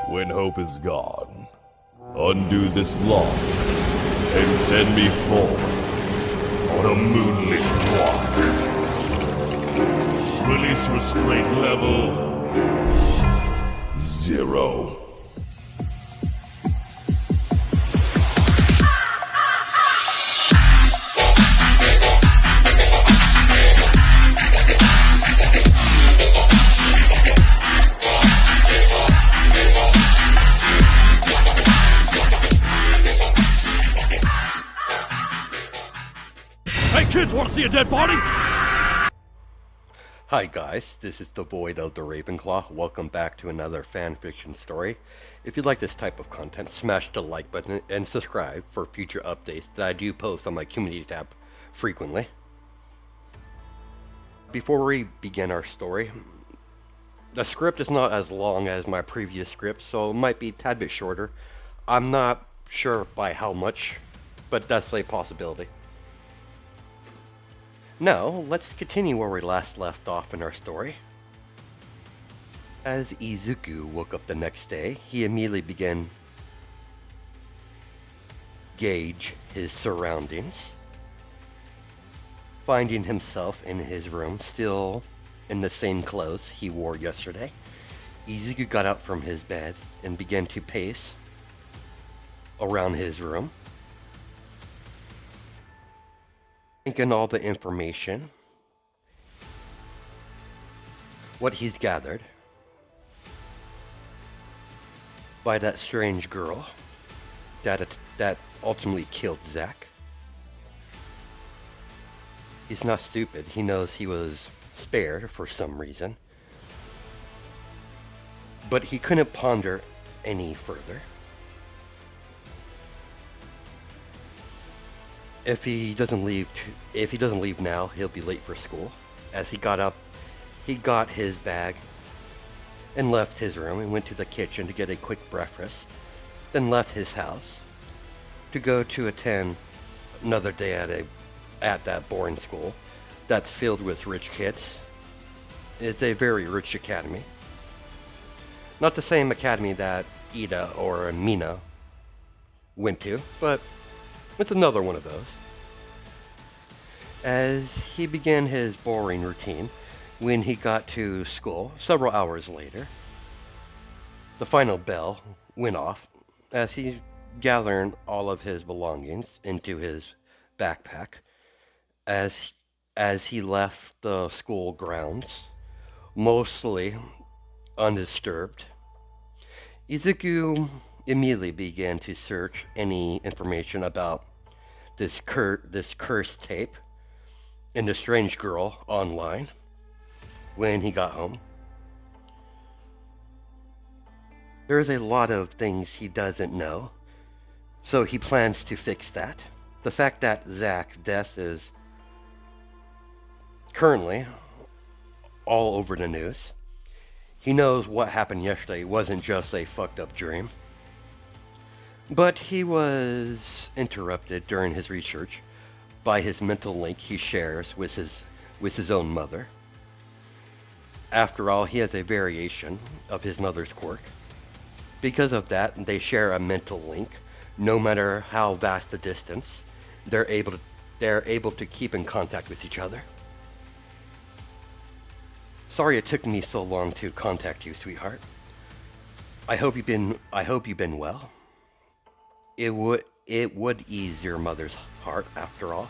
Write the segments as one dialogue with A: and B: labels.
A: When hope is gone, undo this lock and send me forth on a moonlit walk. Release restraint level 0. Hey kids, wanna see a dead body?
B: Hi guys, this is the Void of the Ravenclaw. Welcome back to another fanfiction story. If you like this type of content, smash the like button and subscribe for future updates that I do post on my community tab frequently. Before we begin our story, the script is not as long as my previous script, so it might be a tad bit shorter. I'm not sure by how much, but that's a possibility. Now, let's continue where we last left off in our story. As Izuku woke up the next day, he immediately began gauge his surroundings, finding himself in his room, still in the same clothes he wore yesterday. Izuku got up from his bed and began to pace around his room, thinking all the information, what he's gathered by that strange girl that ultimately killed Zack. He's not stupid. He knows he was spared for some reason, but he couldn't ponder any further. If he doesn't leave now, he'll be late for school. As he got up, he got his bag and left his room and went to the kitchen to get a quick breakfast, then left his house to go to attend another day at that boarding school that's filled with rich kids. It's a very rich academy. Not the same academy that Ida or Mina went to, but it's another one of those. As he began his boring routine, when he got to school several hours later, the final bell went off as he gathered all of his belongings into his backpack as he left the school grounds, mostly undisturbed. Izuku immediately began to search any information about this cursed tape and the strange girl online when he got home. There's a lot of things he doesn't know, so he plans to fix that. The fact that Zack's death is currently all over the news. He knows what happened yesterday wasn't just a fucked up dream. But he was interrupted during his research by his mental link he shares with his own mother. After all, he has a variation of his mother's quirk. Because of that, they share a mental link. No matter how vast the distance, they're able to keep in contact with each other. Sorry it took me so long to contact you, sweetheart. I hope you've been well. It would ease your mother's heart, after all.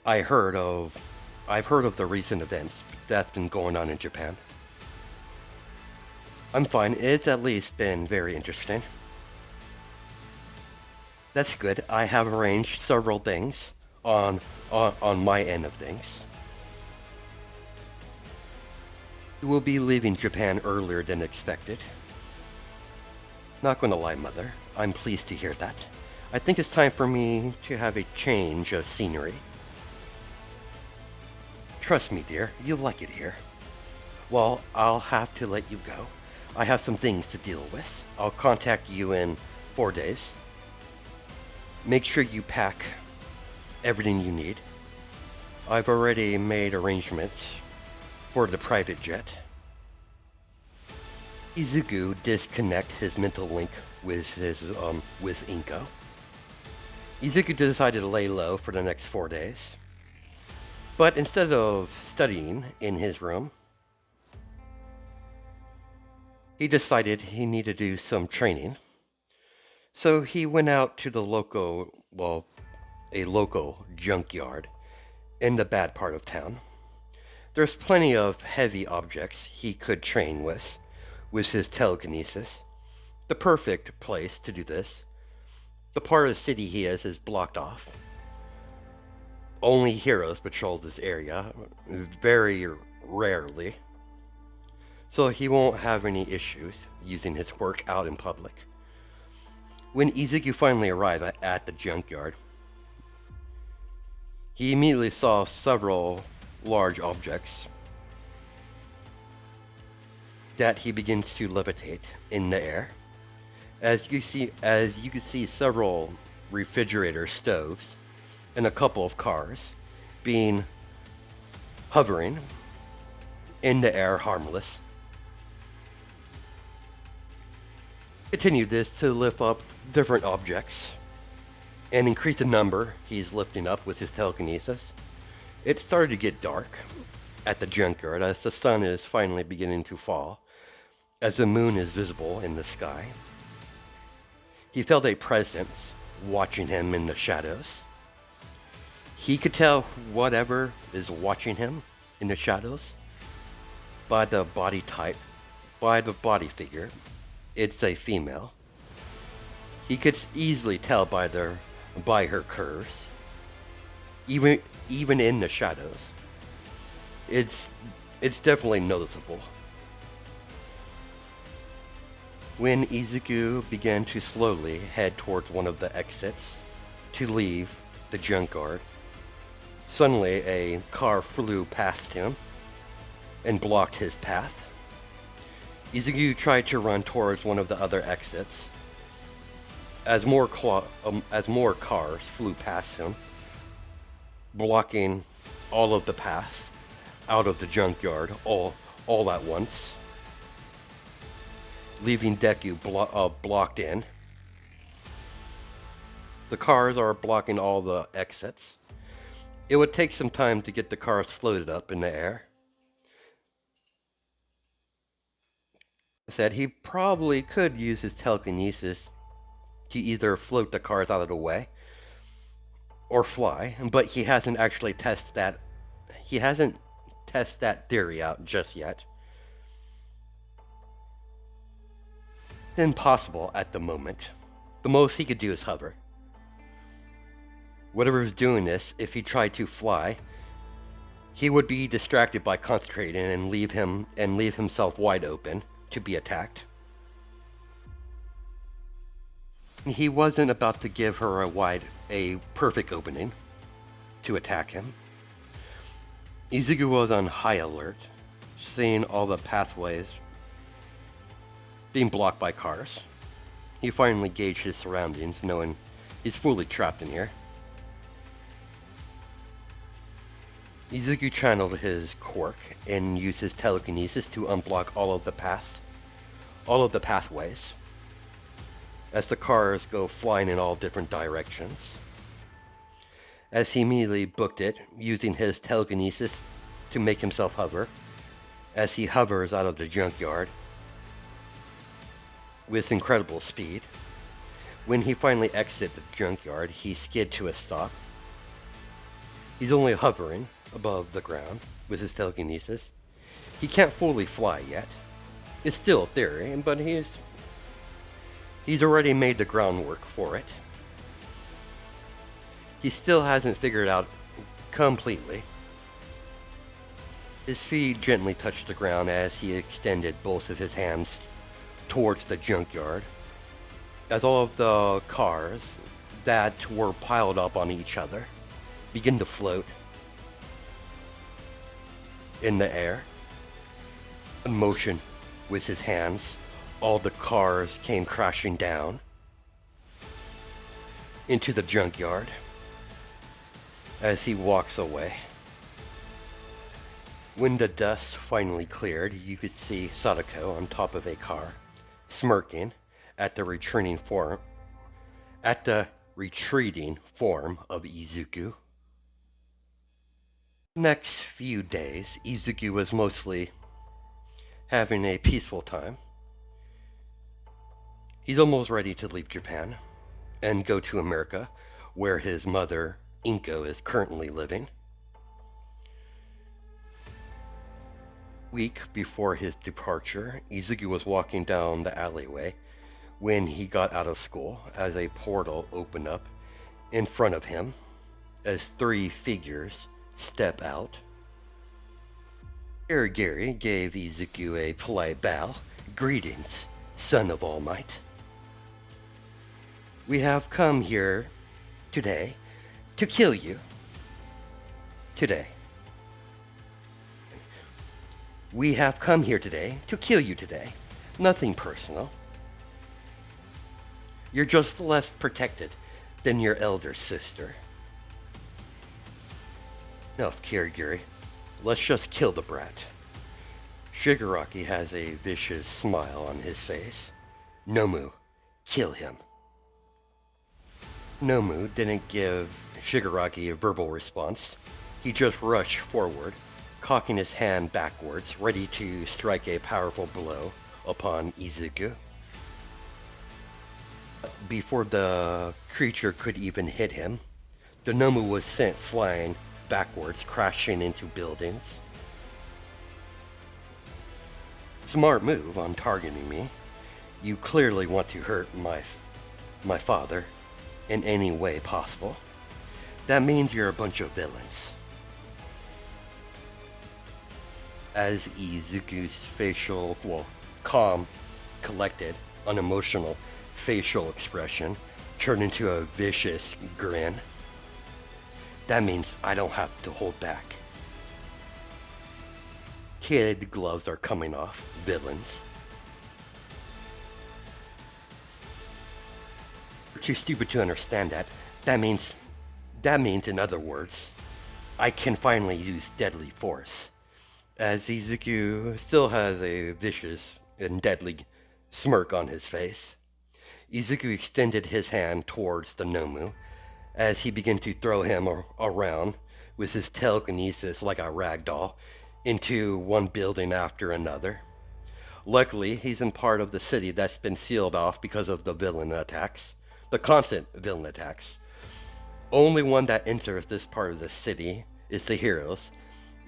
B: I've heard of the recent events that's been going on in Japan. I'm fine. It's at least been very interesting. That's good. I have arranged several things on my end of things. We will be leaving Japan earlier than expected. Not gonna lie, Mother. I'm pleased to hear that. I think it's time for me to have a change of scenery. Trust me, dear, you'll like it here. Well, I'll have to let you go. I have some things to deal with. I'll contact you in 4 days. Make sure you pack everything you need. I've already made arrangements for the private jet. Izuku disconnect his mental link with Inko. Izuku decided to lay low for the next 4 days. But instead of studying in his room, he decided he needed to do some training. So he went out to a local junkyard in the bad part of town. There's plenty of heavy objects he could train with his telekinesis. The perfect place to do this. The part of the city he is blocked off. Only heroes patrol this area, very rarely. So he won't have any issues using his quirk out in public. When Izuku finally arrived at the junkyard, he immediately saw several large objects that he begins to levitate in the air. As you can see several refrigerator stoves and a couple of cars being hovering in the air harmless. Continue this to lift up different objects and increase the number he's lifting up with his telekinesis. It started to get dark at the junkyard as the sun is finally beginning to fall, as the moon is visible in the sky. He felt a presence watching him in the shadows. He could tell whatever is watching him in the shadows by the body type, by the body figure. It's a female. He could easily tell by her curves, even in the shadows. It's definitely noticeable. When Izuku began to slowly head towards one of the exits to leave the junkyard, suddenly a car flew past him and blocked his path. Izuku tried to run towards one of the other exits as more cars flew past him, blocking all of the paths out of the junkyard all at once, leaving Deku blocked in. The cars are blocking all the exits. It would take some time to get the cars floated up in the air. I said he probably could use his telekinesis to either float the cars out of the way or fly, but he hasn't actually tested that. He hasn't tested that theory out just yet. It's impossible at the moment. The most he could do is hover. Whatever's doing this, if he tried to fly, he would be distracted by concentrating and leave himself wide open to be attacked. He wasn't about to give her a perfect opening to attack him. Izuku was on high alert, seeing all the pathways being blocked by cars. He finally gauged his surroundings, knowing he's fully trapped in here. Izuku channeled his quirk and used his telekinesis to unblock all of the pathways, as the cars go flying in all different directions. As he immediately booked it, using his telekinesis to make himself hover, as he hovers out of the junkyard with incredible speed. When he finally exits the junkyard, he skid to a stop. He's only hovering above the ground with his telekinesis. He can't fully fly yet. It's still a theory, but he's already made the groundwork for it. He still hasn't figured it out completely. His feet gently touched the ground as he extended both of his hands towards the junkyard, as all of the cars that were piled up on each other begin to float in the air. In motion with his hands, all the cars came crashing down into the junkyard as he walks away. When the dust finally cleared, you could see Sadako on top of a car, smirking at the retreating form of Izuku. Next few days, Izuku was mostly having a peaceful time. He's almost ready to leave Japan and go to America, where his mother, Inko, is currently living. Week before his departure, Izuku was walking down the alleyway when he got out of school as a portal opened up in front of him as three figures step out. Kirigiri gave Izuku a polite bow. Greetings, son of All Might. We have come here today to kill you. Today. We have come here today to kill you today. Nothing personal. You're just less protected than your elder sister. No, Kirigiri. Let's just kill the brat. Shigaraki has a vicious smile on his face. Nomu, kill him. Nomu didn't give Shigaraki a verbal response. He just rushed forward, cocking his hand backwards, ready to strike a powerful blow upon Izuku. Before the creature could even hit him, the Nomu was sent flying backwards, crashing into buildings. Smart move on targeting me. You clearly want to hurt my father in any way possible. That means you're a bunch of villains. As Izuku's facial, calm, collected, unemotional facial expression turned into a vicious grin. That means I don't have to hold back. Kid gloves are coming off, villains. You're too stupid to understand that. That means in other words, I can finally use deadly force. As Izuku still has a vicious and deadly smirk on his face, Izuku extended his hand towards the Nomu as he began to throw him around with his telekinesis like a rag doll into one building after another. Luckily, he's in part of the city that's been sealed off because of the villain attacks, the constant villain attacks. Only one that enters this part of the city is the heroes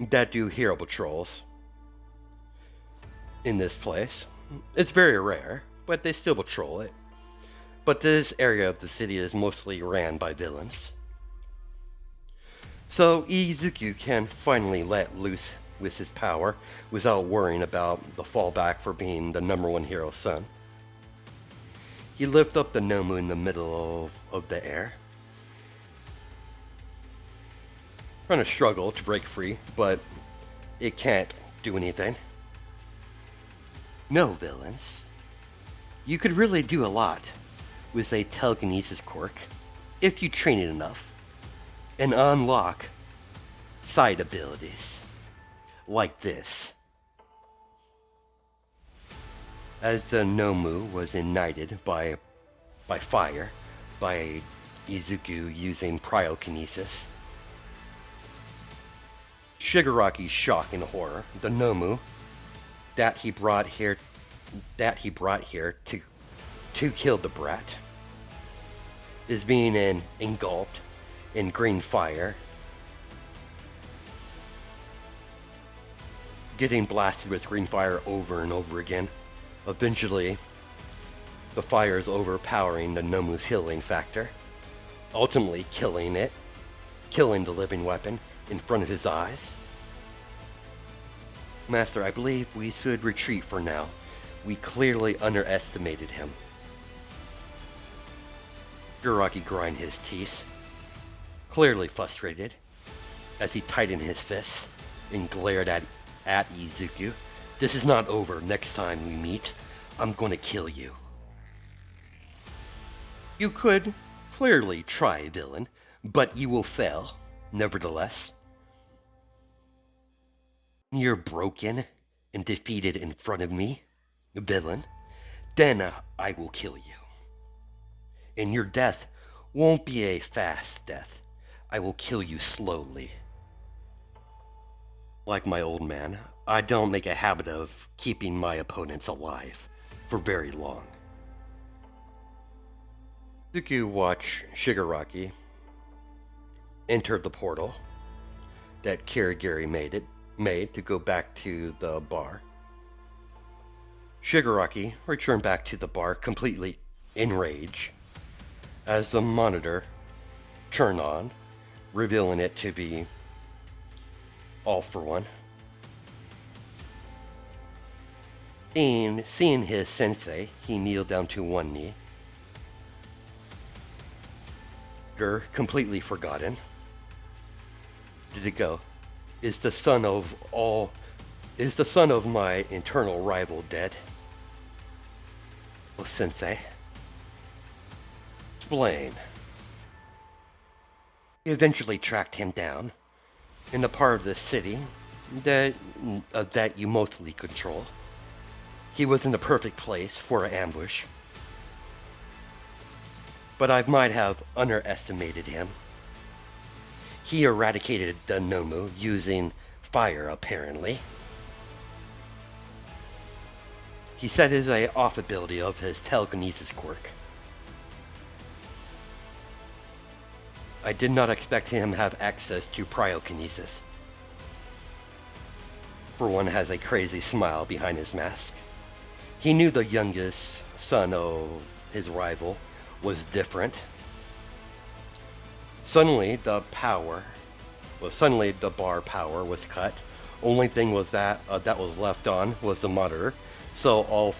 B: that do hero patrols in this place. It's very rare, but they still patrol it. But this area of the city is mostly ran by villains. So Izuku can finally let loose with his power without worrying about the fallback for being the #1 hero's son. He lifted up the Nomu in the middle of the air, trying to struggle to break free, but it can't do anything. No, villains. You could really do a lot with a telekinesis quirk if you train it enough and unlock side abilities like this. As the Nomu was ignited by fire by Izuku using cryokinesis, Shigaraki's shock and horror, the Nomu that he brought here to kill the brat, is being engulfed in green fire, getting blasted with green fire over and over again. Eventually, the fire is overpowering the Nomu's healing factor, ultimately killing the living weapon in front of his eyes. Master, I believe we should retreat for now. We clearly underestimated him. Shigaraki grind his teeth, clearly frustrated, as he tightened his fists and glared at Izuku. This is not over. Next time we meet, I'm gonna kill you. You could clearly try, villain, but you will fail, nevertheless. You're broken and defeated in front of me, villain. Then I will kill you. And your death won't be a fast death. I will kill you slowly. Like my old man, I don't make a habit of keeping my opponents alive for very long. Suku watched Shigaraki enter the portal that Kirigiri made to go back to the bar. Shigaraki returned back to the bar completely enraged as the monitor turned on, revealing it to be All For One. Seeing his sensei, he kneeled down to one knee. Completely forgotten. Did it go? Is the son of my eternal rival dead? Oh, sensei. Explain. He eventually tracked him down in the part of the city that you mostly control. He was in the perfect place for an ambush. But I might have underestimated him. He eradicated the Nomu using fire, apparently. He said it is an off ability of his telekinesis quirk. I did not expect him to have access to cryokinesis. For one has a crazy smile behind his mask. He knew the youngest son of his rival was different. Suddenly the bar power was cut. Only thing was that was left on was the monitor. So All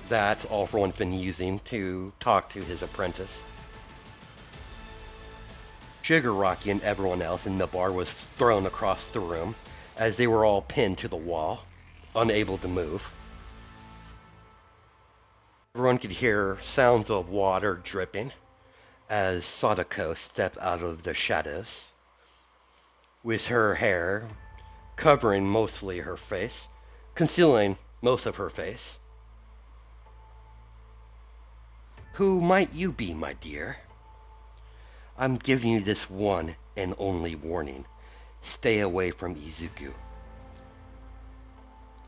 B: For One's been using to talk to his apprentice. Shigaraki and everyone else in the bar was thrown across the room as they were all pinned to the wall, unable to move. Everyone could hear sounds of water dripping as Sadako stepped out of the shadows, with her hair covering mostly her face, concealing most of her face. Who might you be, my dear? I'm giving you this one and only warning. Stay away from Izuku.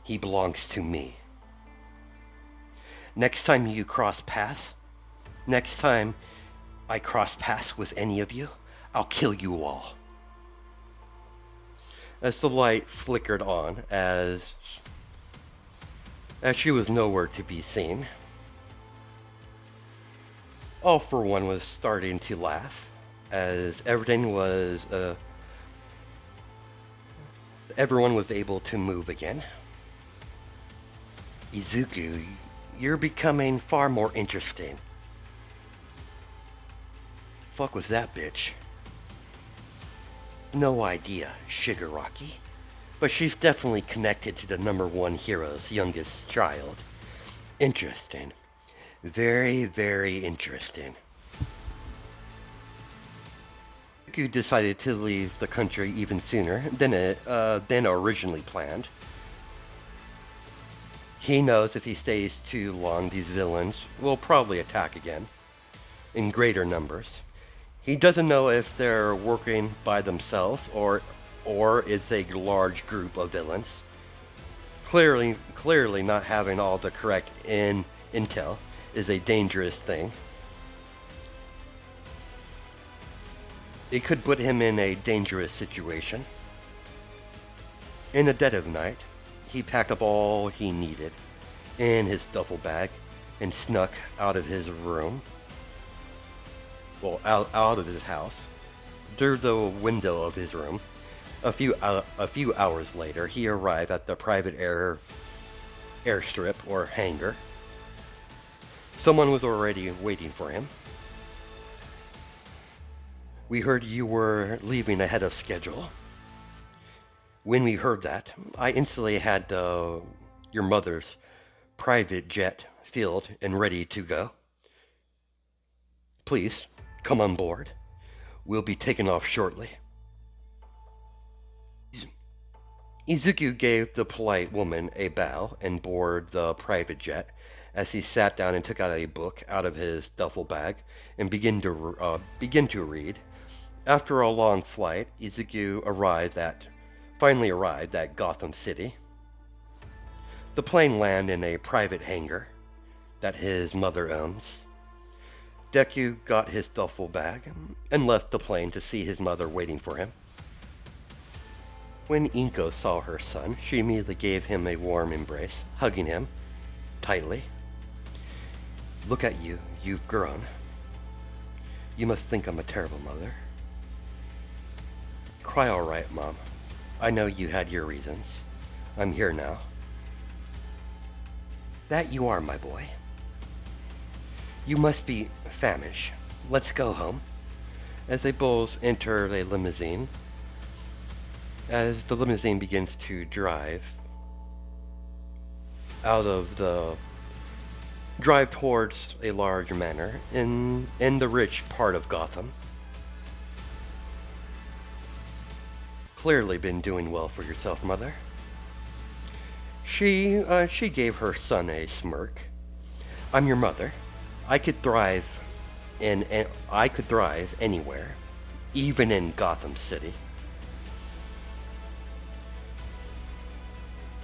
B: He belongs to me. Next time I cross paths with any of you, I'll kill you all. As the light flickered on, as she was nowhere to be seen, All For One was starting to laugh, as everyone was able to move again. Izuku, you're becoming far more interesting. Fuck was that bitch? No idea, Shigaraki. But she's definitely connected to the #1 hero's youngest child. Interesting. Very, very interesting. Izuku decided to leave the country even sooner than originally planned. He knows if he stays too long, these villains will probably attack again, in greater numbers. He doesn't know if they're working by themselves or it's a large group of villains. Clearly not having all the correct intel is a dangerous thing. It could put him in a dangerous situation. In the dead of night, he packed up all he needed in his duffel bag and snuck out of his room. Well, out of his house, through the window of his room. A few hours later, he arrived at the private airstrip or hangar. Someone was already waiting for him. We heard you were leaving ahead of schedule. When we heard that, I instantly had your mother's private jet filled and ready to go. Please, come on board. We'll be taking off shortly. Izuku gave the polite woman a bow and boarded the private jet as he sat down and took out a book out of his duffel bag and begin to read. After a long flight, Izuku finally arrived at Gotham City. The plane landed in a private hangar that his mother owns. Deku got his duffel bag and left the plane to see his mother waiting for him. When Inko saw her son, she immediately gave him a warm embrace, hugging him tightly. Look at you, you've grown. You must think I'm a terrible mother. Cry all right, Mom. I know you had your reasons. I'm here now. That you are, my boy. You must be famished. Let's go home. As they both enter a limousine, as the limousine begins to drive towards a large manor in the rich part of Gotham. Clearly been doing well for yourself, Mother. She gave her son a smirk. I'm your mother. I could thrive anywhere, even in Gotham City.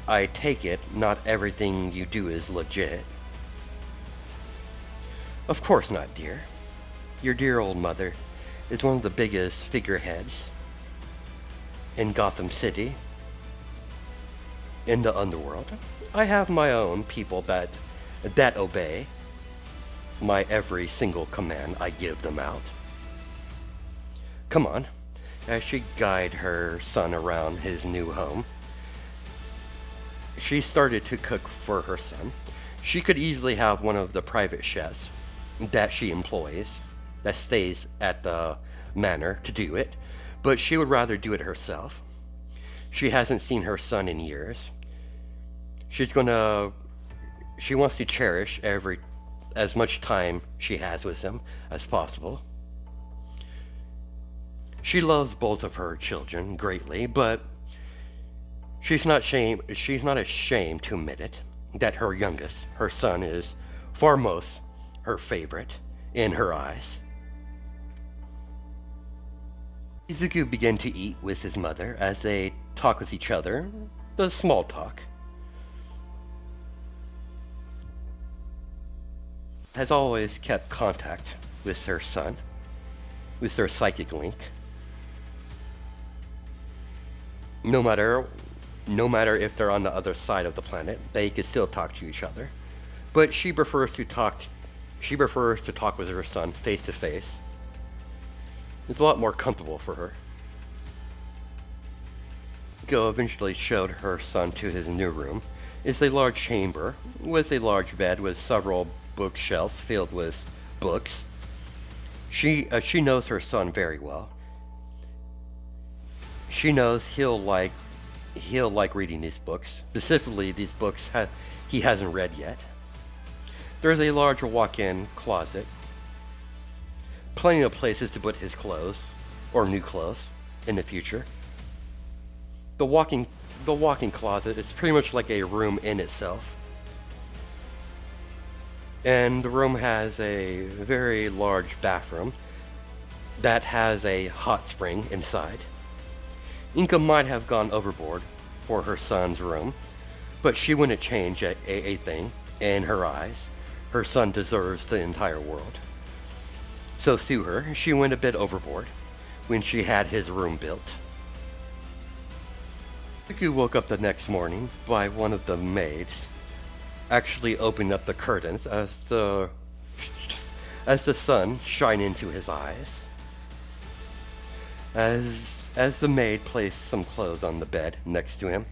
B: I take it not everything you do is legit. Of course not, dear. Your dear old mother is one of the biggest figureheads in Gotham City, in the underworld. I have my own people that obey my every single command I give them out. Come on. As she guided her son around his new home, she started to cook for her son. She could easily have one of the private chefs that she employs, that stays at the manor to do it, but she would rather do it herself. She hasn't seen her son in years. She wants to cherish as much time she has with him as possible. She loves both of her children greatly, but she's not ashamed to admit it, that her youngest, her son, is foremost her favorite in her eyes. Izuku began to eat with his mother as they talk with each other, the small talk. Has always kept contact with her son, with their psychic link. No matter if they're on the other side of the planet, they can still talk to each other. But she prefers to talk with her son face to face. It's a lot more comfortable for her. Go eventually showed her son to his new room. It's a large chamber with a large bed with several bookshelves filled with books. She knows her son very well. She knows he'll like reading these books, specifically these books he hasn't read yet. There's a large walk-in closet, plenty of places to put his clothes, or new clothes, in the future. The walk-in closet is pretty much like a room in itself. And the room has a very large bathroom that has a hot spring inside. Inko might have gone overboard for her son's room, but she wouldn't change a thing. In her eyes, her son deserves the entire world. So sue her, she went a bit overboard when she had his room built. Izuku woke up the next morning by one of the maids actually opened up the curtains as the sun shined into his eyes. As the maid placed some clothes on the bed next to him.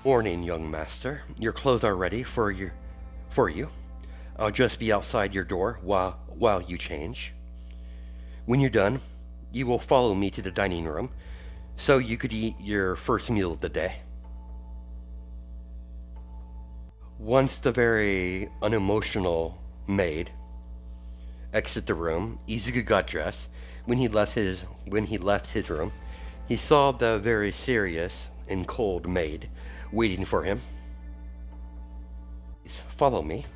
B: Morning, young master. Your clothes are ready for you. I'll just be outside your door while you change. When you're done, you will follow me to the dining room so you could eat your first meal of the day. Once the very unemotional maid exited the room, Izuku got dressed. When he left his room, He saw the very serious and cold maid waiting for him. "Please follow me.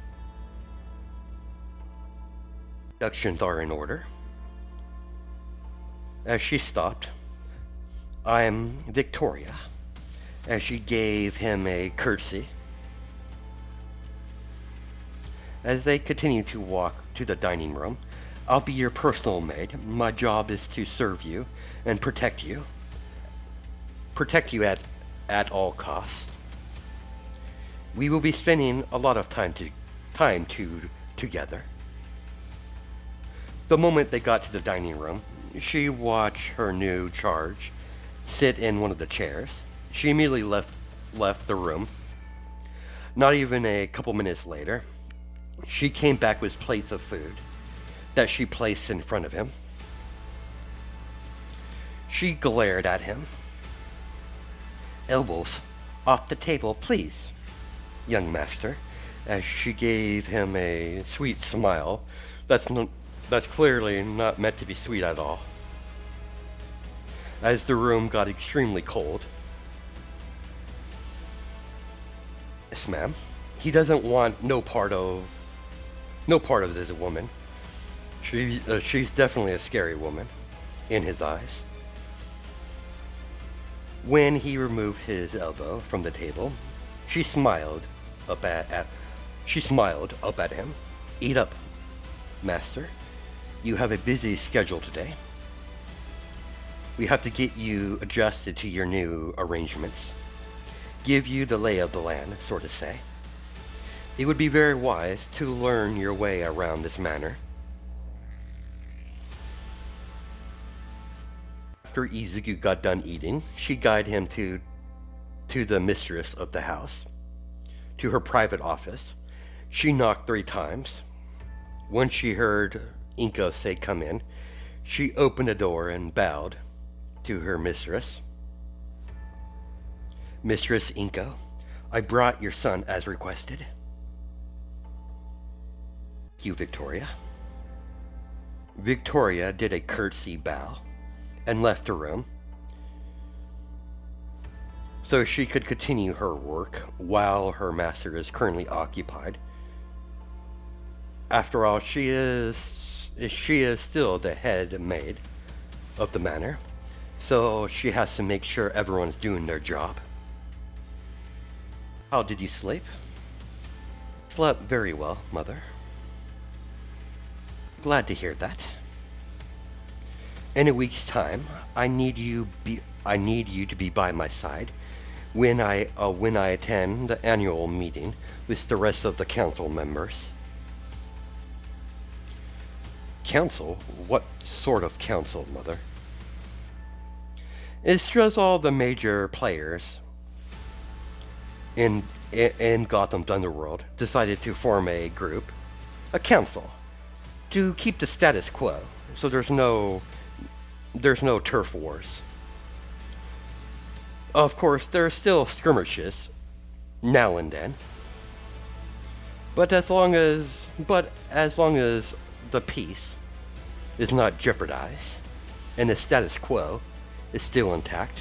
B: Introductions are in order." As she stopped, "I'm Victoria," as she gave him a curtsy. As they continued to walk to the dining room, "I'll be your personal maid. My job is to serve you and protect you. Protect you at all costs. We will be spending a lot of time together." The moment they got to the dining room, she watched her new charge sit in one of the chairs. She immediately left the room. Not even a couple minutes later, she came back with plates of food that she placed in front of him. She glared at him. "Elbows off the table, please, young master," as she gave him a sweet smile that's clearly not meant to be sweet at all. As the room got extremely cold, "Yes, ma'am. He doesn't want no part of this woman. She's definitely a scary woman in his eyes." When he removed his elbow from the table, she smiled up at him. "Eat up, master. You have a busy schedule today. We have to get you adjusted to your new arrangements. Give you the lay of the land, so to say. It would be very wise to learn your way around this manor." After Izuku got done eating, she guided him to the mistress of the house, to her private office. She knocked 3 times. Once she heard Inko say come in, she opened the door and bowed to her mistress. "Mistress Inko, I brought your son as requested." "Thank you, Victoria." Victoria did a curtsy bow and left the room so she could continue her work while her master is currently occupied. After all, she is still the head maid of the manor, so she has to make sure everyone's doing their job. "How did you sleep?" "Slept very well, mother." "Glad to hear that. In a week's time, I need you to be by my side when I attend the annual meeting with the rest of the council members." "Council? What sort of council, mother?" "It's just all the major players in Gotham's underworld decided to form a group, a council, to keep the status quo, so there's no turf wars. Of course, there's still skirmishes now and then, but as long as the peace is not jeopardized and the status quo is still intact,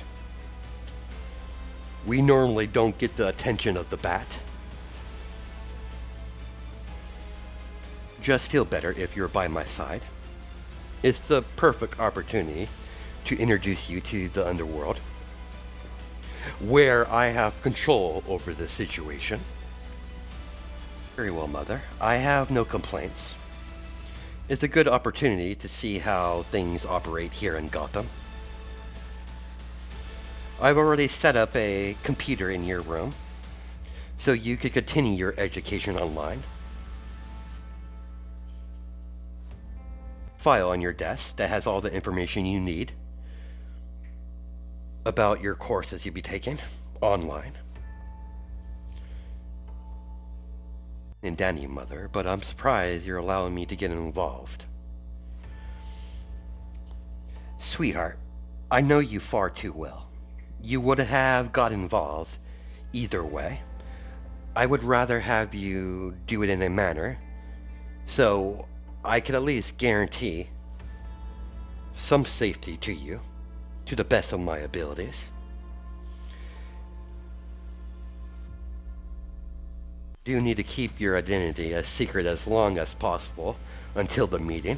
B: we normally don't get the attention of the bat. Just feel better if you're by my side. It's the perfect opportunity to introduce you to the underworld, where I have control over the situation." "Very well, mother. I have no complaints. It's a good opportunity to see how things operate here in Gotham. I've already set up a computer in your room, so you could continue your education online. File on your desk that has all the information you need about your courses you'll be taking online." "And Danny, mother, but I'm surprised you're allowing me to get involved." "Sweetheart, I know you far too well. You would have got involved either way. I would rather have you do it in a manner so I could at least guarantee some safety to you. to the best of my abilities. Do need to keep your identity as secret as long as possible until the meeting.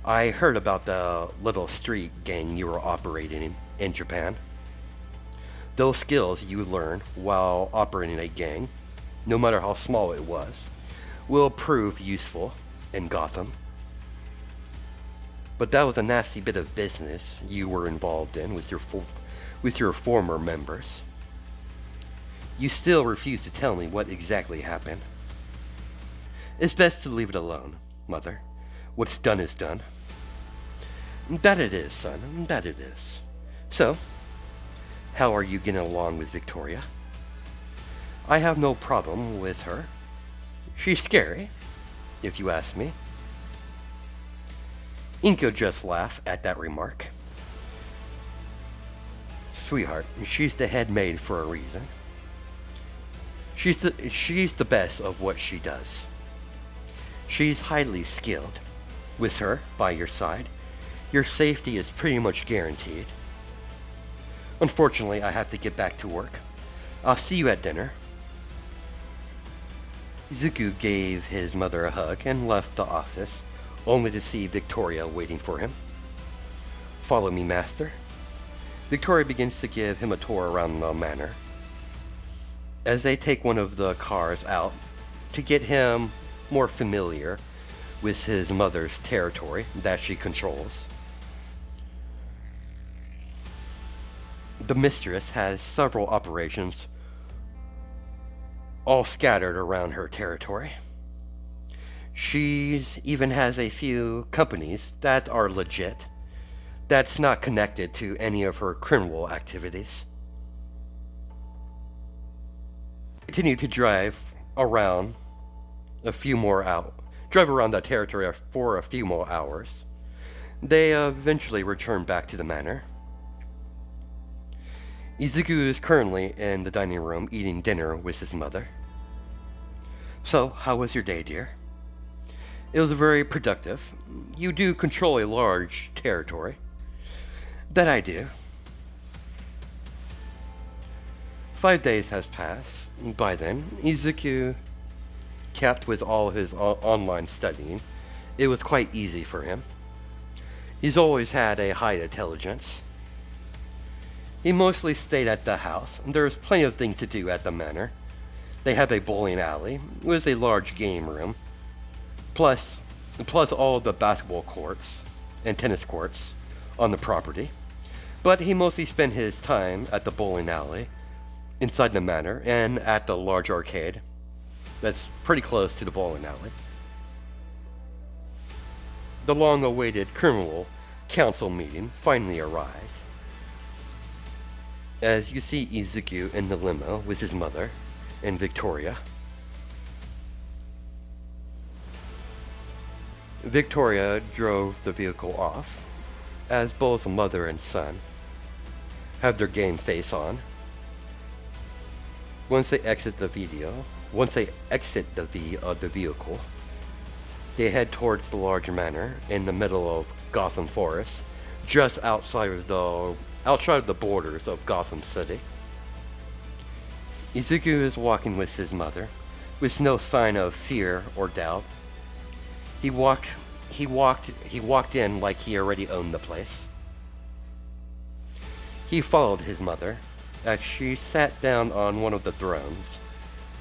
B: I heard about the little street gang you were operating in Japan. Those skills you learn while operating a gang, no matter how small it was, will prove useful in Gotham. But that was a nasty bit of business you were involved in with your former members. You still refuse to tell me what exactly happened. It's best to leave it alone, Mother. What's done is done. That it is, son, that it is. So, how are you getting along with Victoria? I have no problem with her. She's scary, if you ask me. Inko just laughed at that remark. Sweetheart, she's the head maid for a reason. She's the best of what she does. She's highly skilled. With her by your side, your safety is pretty much guaranteed. Unfortunately, I have to get back to work. I'll see you at dinner. Izuku gave his mother a hug and left the office, only to see Victoria waiting for him. Follow me, master. Victoria begins to give him a tour around the manor. As they take one of the cars out to get him more familiar with his mother's territory that she controls. The mistress has several operations all scattered around her territory. She even has a few companies that are legit, that's not connected to any of her criminal activities. Continue to drive around the territory for a few more hours. They eventually return back to the manor. Izuku is currently in the dining room eating dinner with his mother. So, how was your day, dear? It was very productive. You do control a large territory. That I do. 5 days has passed. By then, Izuku kept with all his online studying. It was quite easy for him. He's always had a high intelligence. He mostly stayed at the house. There's plenty of things to do at the manor. They have a bowling alley with a large game room, plus all the basketball courts and tennis courts on the property. But he mostly spent his time at the bowling alley, inside the manor, and at the large arcade that's pretty close to the bowling alley. The long-awaited criminal council meeting finally arrived. As you see Izuku in the limo with his mother and Victoria. Victoria drove the vehicle off, as both mother and son have their game face on. Once they exit the vehicle, they head towards the large manor in the middle of Gotham Forest, just outside of the borders of Gotham City. Izuku is walking with his mother, with no sign of fear or doubt. He walked in like he already owned the place. He followed his mother as she sat down on one of the thrones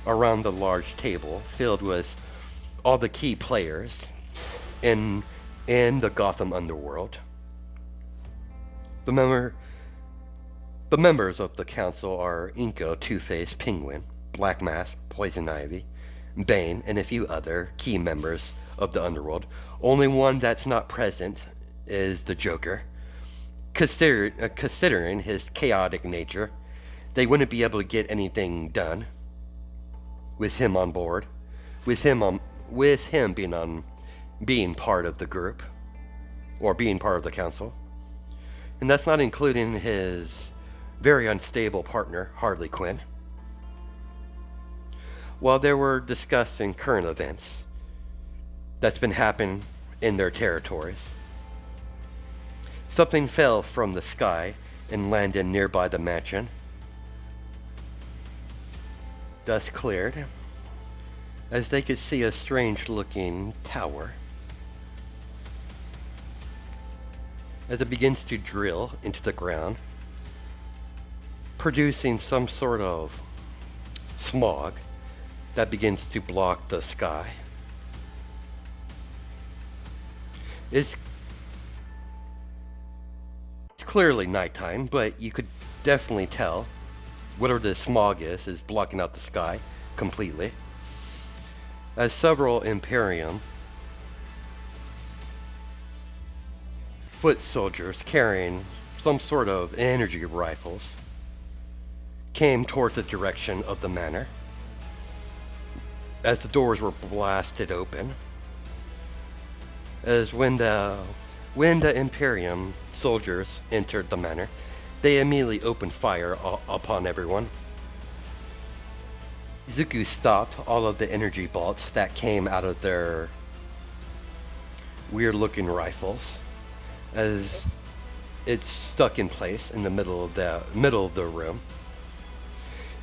B: around the large table filled with all the key players in the Gotham underworld. The members of the council are Inko, Two-Face, Penguin, Black Mask, Poison Ivy, Bane, and a few other key members of the underworld. Only one that's not present is the Joker. Considering his chaotic nature, they wouldn't be able to get anything done with him on board, with him being part of the group, or being part of the council. And that's not including his very unstable partner, Harley Quinn. While they were discussing current events that's been happening in their territories, Something fell from the sky and landed nearby the mansion. Dust cleared as they could see a strange-looking tower. As it begins to drill into the ground, producing some sort of smog that begins to block the sky. It's clearly nighttime, but you could definitely tell whatever the smog is blocking out the sky completely. As several Imperium foot soldiers carrying some sort of energy rifles came towards the direction of the manor. As the doors were blasted open, as when the Imperium soldiers entered the manor, they immediately opened fire upon everyone. Izuku stopped all of the energy bolts that came out of their weird-looking rifles, as it's stuck in place in the middle of the room.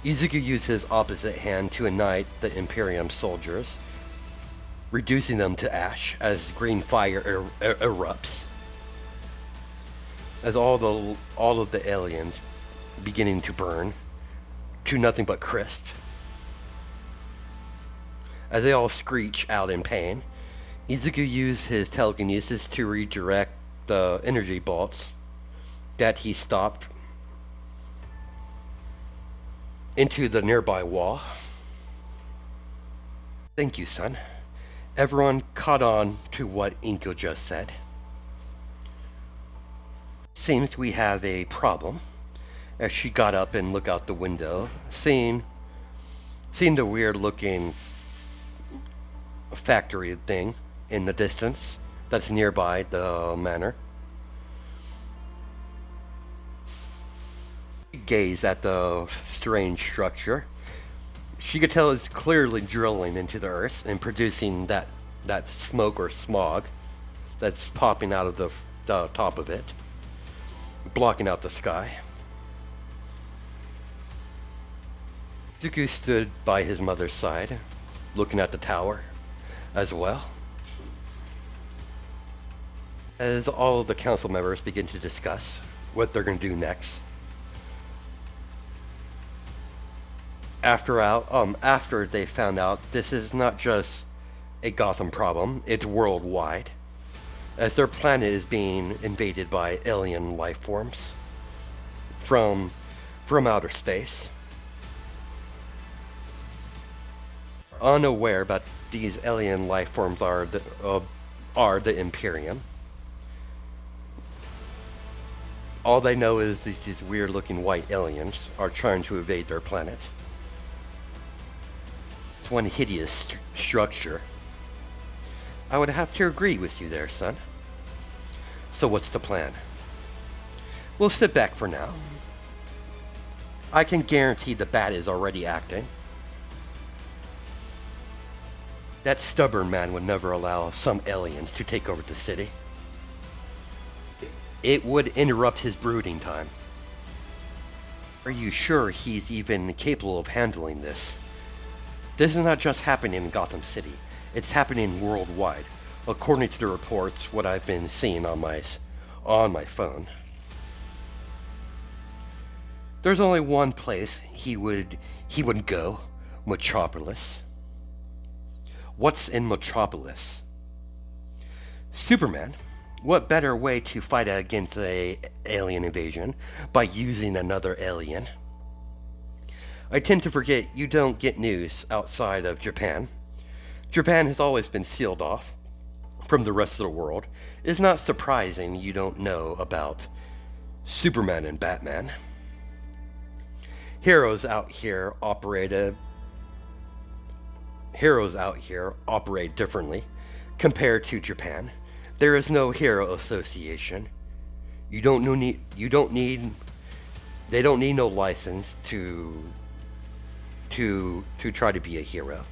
B: Izuku used his opposite hand to ignite the Imperium soldiers, reducing them to ash as green fire erupts. As all of the aliens beginning to burn to nothing but crisp. As they all screech out in pain, Izuku used his telekinesis to redirect the energy bolts that he stopped into the nearby wall. Thank you, son. Everyone caught on to what Inko just said. Seems we have a problem. As she got up and looked out the window, seeing the weird-looking factory thing in the distance that's nearby the manor. She gazed at the strange structure. She could tell it's clearly drilling into the earth and producing that smoke or smog that's popping out of the top of it, blocking out the sky. Izuku stood by his mother's side, looking at the tower as well. As all of the council members begin to discuss what they're going to do next. After they found out this is not just a Gotham problem, it's worldwide, as their planet is being invaded by alien life forms from outer space. Unaware that these alien life forms are the Imperium. All they know is these weird-looking white aliens are trying to invade their planet. It's one hideous structure. I would have to agree with you there, son. So what's the plan? We'll sit back for now. I can guarantee the bat is already acting. That stubborn man would never allow some aliens to take over the city. It would interrupt his brooding time. Are you sure he's even capable of handling this? This is not just happening in Gotham City. It's happening worldwide, according to the reports, what I've been seeing on my phone. There's only one place he would go, Metropolis. What's in Metropolis? Superman. What better way to fight against an alien invasion by using another alien? I tend to forget you don't get news outside of Japan. Japan has always been sealed off from the rest of the world. It's not surprising you don't know about Superman and Batman. Heroes out here operate differently compared to Japan. There is no hero association. They don't need no license to try to be a hero.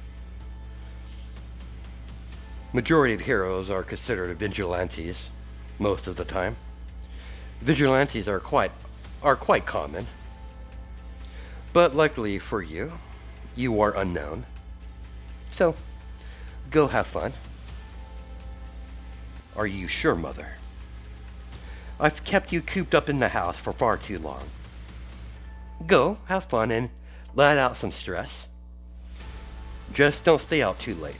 B: Majority of heroes are considered vigilantes most of the time. Vigilantes are quite common. But luckily for you, you are unknown. So, go have fun. Are you sure, Mother? I've kept you cooped up in the house for far too long. Go, have fun, and let out some stress. Just don't stay out too late.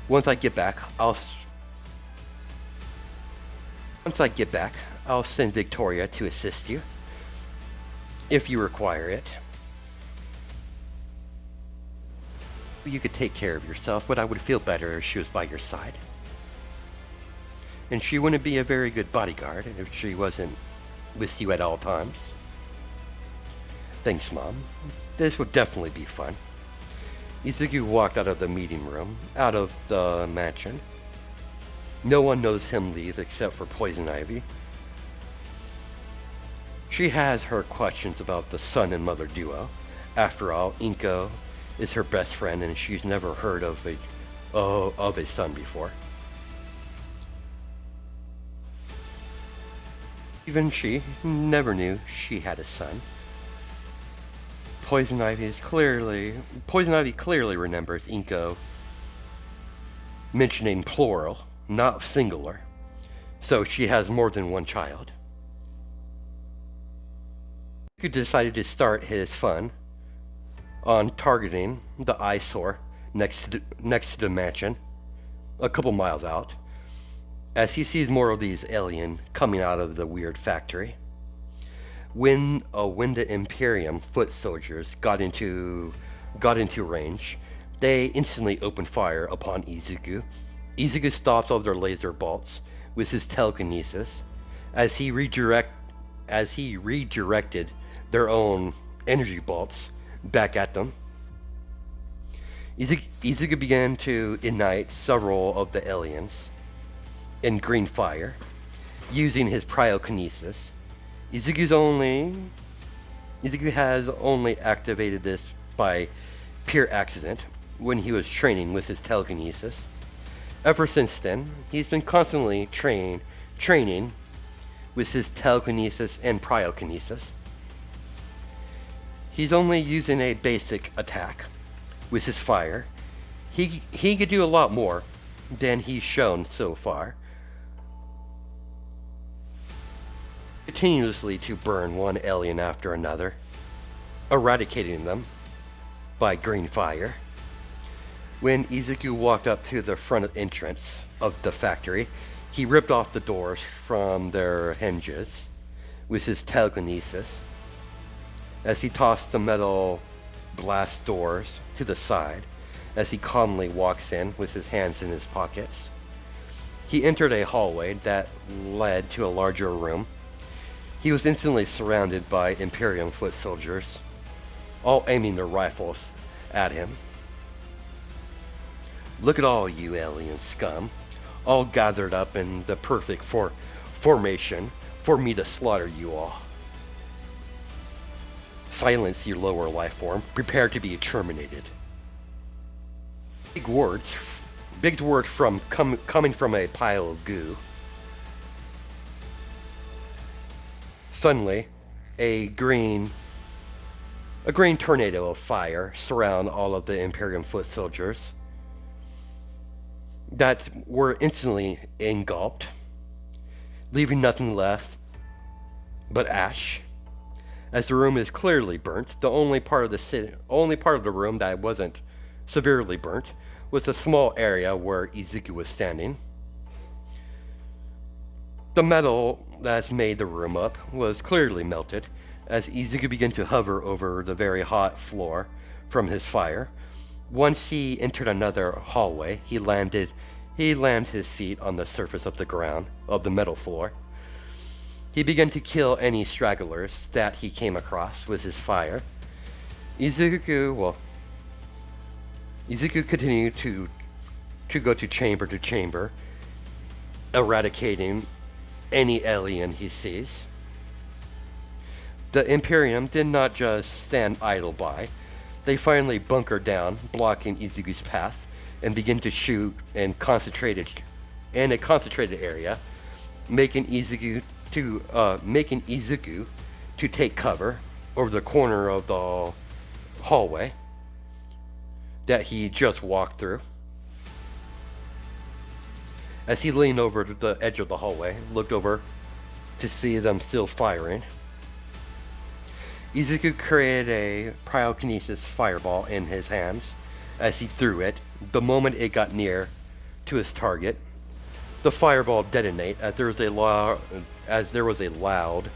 B: Once I get back, I'll send Victoria to assist you, if you require it. You could take care of yourself, but I would feel better if she was by your side. And she wouldn't be a very good bodyguard if she wasn't with you at all times. Thanks, Mom. This would definitely be fun. Izuku walked out of the meeting room, out of the mansion. No one noticed him leave except for Poison Ivy. She has her questions about the son and mother duo. After all, Inko is her best friend and she's never heard of a son before. Even she never knew she had a son. Poison Ivy clearly remembers Inko mentioning plural, not singular, so she has more than one child. He decided to start his fun on targeting the eyesore next to the mansion, a couple miles out, as he sees more of these aliens coming out of the weird factory. When the Imperium foot soldiers got into range, they instantly opened fire upon Izuku. Izuku stopped all their laser bolts with his telekinesis as he redirected their own energy bolts back at them. Izuku began to ignite several of the aliens in green fire using his cryokinesis. Izuku has only activated this by pure accident when he was training with his telekinesis. Ever since then, he's been constantly training with his telekinesis and cryokinesis. He's only using a basic attack with his fire. He could do a lot more than he's shown so far. Continuously to burn one alien after another, eradicating them by green fire. When Izuku walked up to the front entrance of the factory, he ripped off the doors from their hinges with his telekinesis as he tossed the metal blast doors to the side as he calmly walks in with his hands in his pockets. He entered a hallway that led to a larger room. He was instantly surrounded by Imperium foot soldiers, all aiming their rifles at him. Look at all you alien scum, all gathered up in the perfect formation for me to slaughter you all. Silence, your lower life form. Prepare to be terminated. Big words coming from a pile of goo. Suddenly, a green tornado of fire surround all of the Imperium foot soldiers that were instantly engulfed, leaving nothing left but ash. As the room is clearly burnt, the only part of the room that wasn't severely burnt was a small area where Izuku was standing. The metal that's made the room up was clearly melted as Izuku began to hover over the very hot floor from his fire. Once he entered another hallway, he landed his feet on the surface of the ground of the metal floor. He began to kill any stragglers that he came across with his fire. Izuku continued to go to chamber, eradicating any alien he sees. The Imperium did not just stand idle by. They finally bunkered down, blocking Izuku's path, and began to shoot in a concentrated area making Izuku to take cover over the corner of the hallway that he just walked through. As he leaned over to the edge of the hallway, looked over to see them still firing, Izuku created a pyrokinesis fireball in his hands as he threw it. The moment it got near to his target, the fireball detonated as there was a loud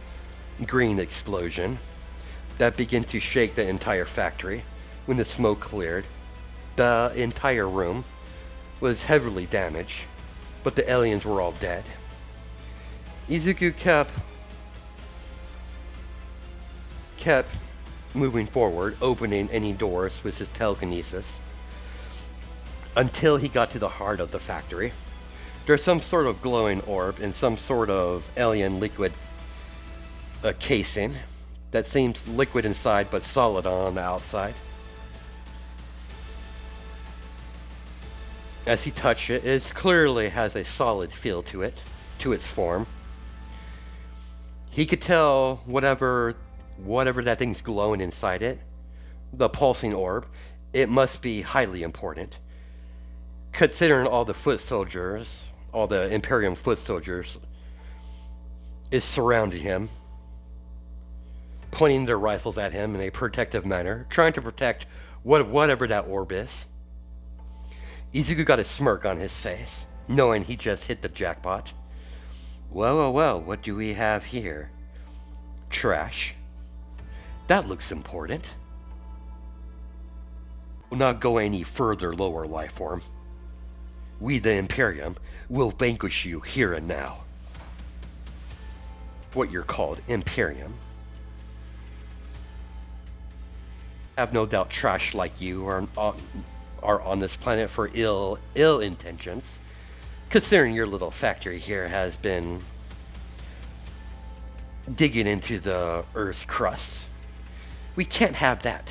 B: green explosion that began to shake the entire factory. When the smoke cleared, the entire room was heavily damaged, but the aliens were all dead. Izuku kept moving forward, opening any doors with his telekinesis, until he got to the heart of the factory. There's some sort of glowing orb and some sort of alien liquid casing that seems liquid inside but solid on the outside. As he touched it, it clearly has a solid feel to it, to its form. He could tell whatever that thing's glowing inside it, the pulsing orb, it must be highly important. Considering all the foot soldiers, all the Imperium foot soldiers, is surrounding him, pointing their rifles at him in a protective manner, trying to protect whatever that orb is. Izuku got a smirk on his face, knowing he just hit the jackpot. Well, what do we have here? Trash. That looks important. We'll not go any further, lower life form. We, the Imperium, will vanquish you here and now. What you're called, Imperium. I have no doubt trash like you are on this planet for ill intentions, considering your little factory here has been digging into the Earth's crust. We can't have that.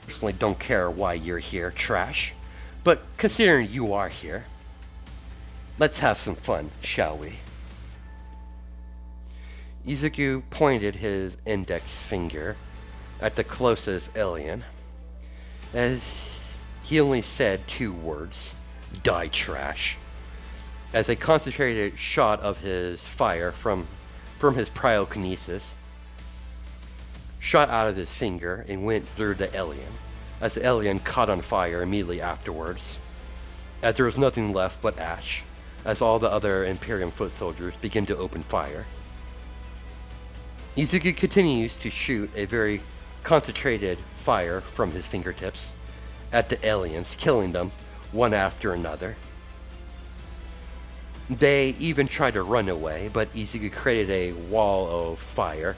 B: Personally, don't care why you're here, trash. But considering you are here, let's have some fun, shall we? Izuku pointed his index finger at the closest alien, as he only said 2 words, "Die, trash," as a concentrated shot of his fire from his cryokinesis shot out of his finger and went through the alien, as the alien caught on fire immediately afterwards, as there was nothing left but ash, as all the other Imperium foot soldiers began to open fire. Izuku continues to shoot a very concentrated fire from his fingertips at the aliens, killing them one after another. They even tried to run away, but Izuku created a wall of fire,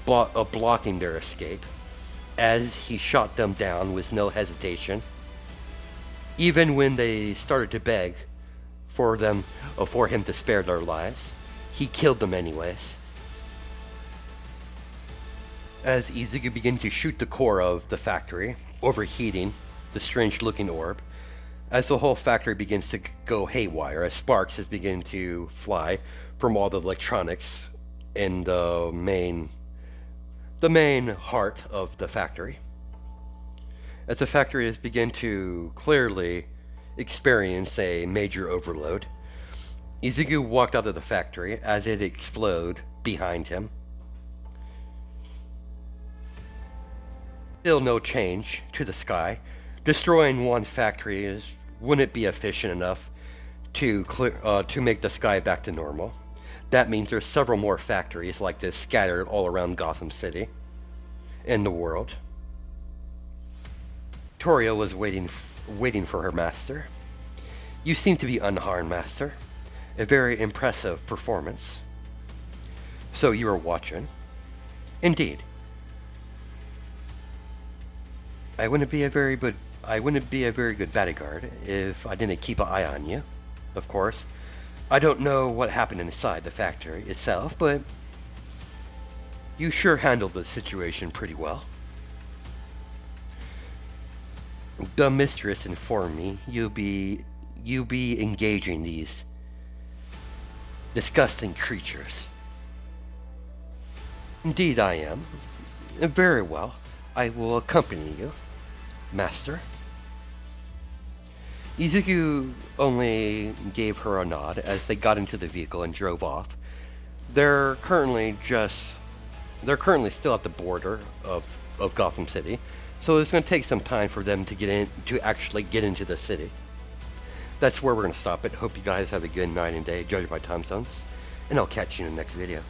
B: blocking their escape, as he shot them down with no hesitation. Even when they started to beg for him to spare their lives, he killed them anyways. As Izuku began to shoot the core of the factory, overheating the strange-looking orb, as the whole factory begins to go haywire, as sparks is beginning to fly from all the electronics in the main heart of the factory. As the factory has begun to clearly experience a major overload, Izuku walked out of the factory as it exploded behind him. Still no change to the sky. Destroying one factory wouldn't be efficient enough to make the sky back to normal. That means there's several more factories like this scattered all around Gotham City and the world. Victoria was waiting for her master. You seem to be unharmed, master. A very impressive performance. So you were watching? Indeed. I wouldn't be a very good bodyguard if I didn't keep an eye on you, of course. I don't know what happened inside the factory itself, but you sure handled the situation pretty well. The mistress informed me you'll be engaging these disgusting creatures. Indeed I am. Very well. I will accompany you, Master. Izuku only gave her a nod as they got into the vehicle and drove off. They're currently still at the border of Gotham City, so it's going to take some time for them to actually get into the city. That's where we're going to stop it. Hope you guys have a good night and day, judged by time zones, and I'll catch you in the next video.